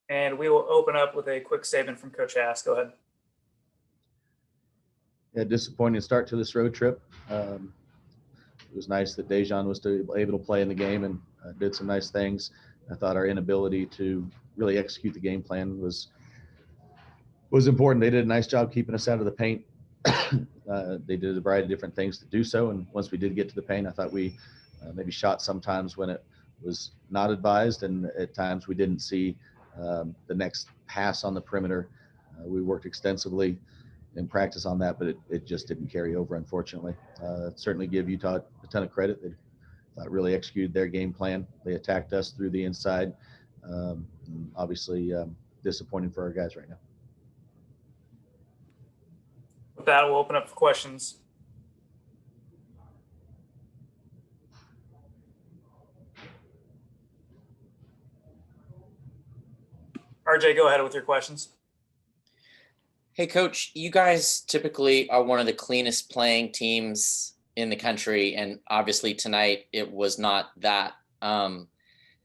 And we will open up with a quick statement from Coach Haase. Go ahead. Yeah, disappointing start to this road trip. It was nice that Daejon was able to play in the game and did some nice things. I thought our inability to really execute the game plan was important. They did a nice job keeping us out of the paint. They did a variety of different things to do so. And once we did get to the paint, I thought we maybe shot sometimes when it was not advised. And at times we didn't see the next pass on the perimeter. We worked extensively in practice on that, but it just didn't carry over, unfortunately. Certainly give Utah a ton of credit. They really executed their game plan. They attacked us through the inside. Obviously disappointing for our guys right now. With that, we'll open up for questions. RJ, go ahead with your questions. Hey, Coach, you guys typically are one of the cleanest playing teams in the country, and obviously tonight it was not that.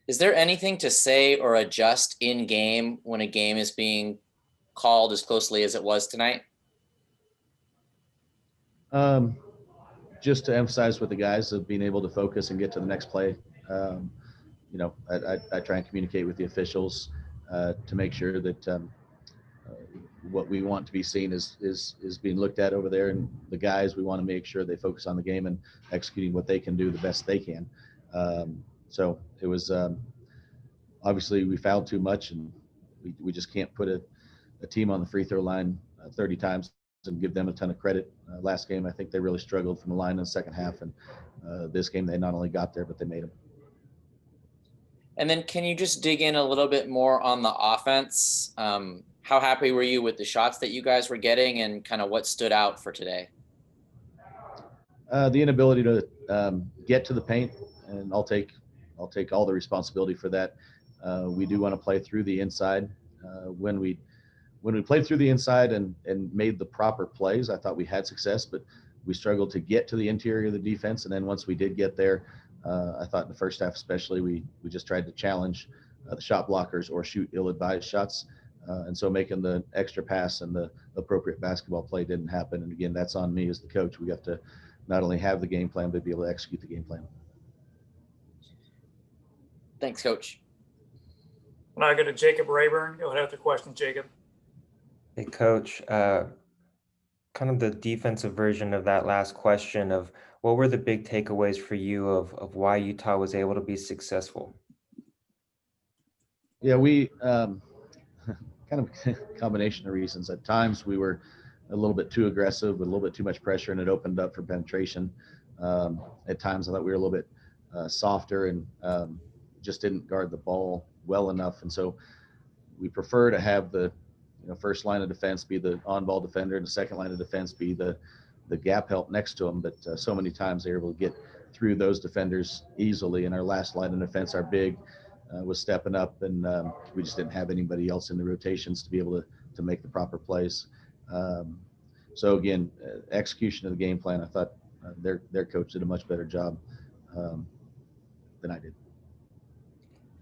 Is there anything to say or adjust in game when a game is being called as closely as it was tonight? Just to emphasize with the guys of being able to focus and get to the next play. I try and communicate with the officials to make sure that what we want to be seen is being looked at over there, and the guys, we want to make sure they focus on the game and executing what they can do the best they can. So it was obviously we fouled too much, and we just can't put a team on the free throw line 30 times and give them a ton of credit. Last game, I think they really struggled from the line in the second half, and this game they not only got there, but they made them. And then can you just dig in a little bit more on the offense? How happy were you with the shots that you guys were getting, and kind of what stood out for today? The inability to get to the paint, and I'll take all the responsibility for that. We do want to play through the inside. When we played through the inside and made the proper plays, I thought we had success, but we struggled to get to the interior of the defense. And then once we did get there, I thought in the first half especially, we just tried to challenge the shot blockers or shoot ill-advised shots. And so making the extra pass and the appropriate basketball play didn't happen. And again, that's on me as the coach. We have to not only have the game plan, but be able to execute the game plan. Thanks, Coach. When I go to Jacob Rayburn, go ahead with your question, Jacob. Hey, Coach, kind of the defensive version of that last question of what were the big takeaways for you of why Utah was able to be successful? Yeah, we kind of a combination of reasons. At times we were a little bit too aggressive with a little bit too much pressure, and it opened up for penetration. At times I thought we were a little bit softer and just didn't guard the ball well enough. And so we prefer to have the first line of defense be the on-ball defender, and the second line of defense be the gap help next to them. But so many times they were able to get through those defenders easily. And our last line of defense, our big, was stepping up, and we just didn't have anybody else in the rotations to be able to make the proper plays. So again, execution of the game plan, I thought their coach did a much better job than I did.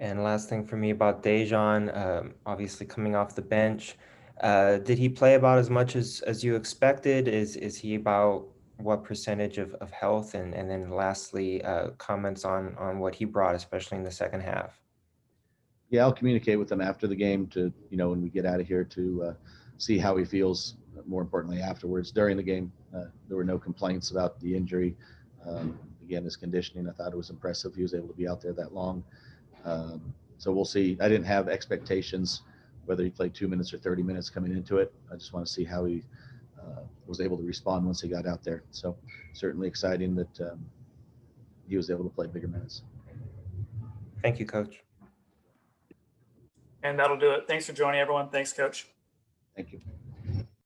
And last thing for me about Daejon, obviously coming off the bench, did he play about as much as you expected? Is he about what percentage of health? And then lastly, comments on what he brought, especially in the second half. Yeah, I'll communicate with him after the game to, when we get out of here, to see how he feels, more importantly afterwards. During the game, there were no complaints about the injury. Again, his conditioning, I thought it was impressive. He was able to be out there that long. So we'll see. I didn't have expectations whether he played 2 minutes or 30 minutes coming into it. I just want to see how he was able to respond once he got out there. So certainly exciting that he was able to play bigger minutes. Thank you, Coach. And that'll do it. Thanks for joining, everyone. Thanks, Coach. Thank you.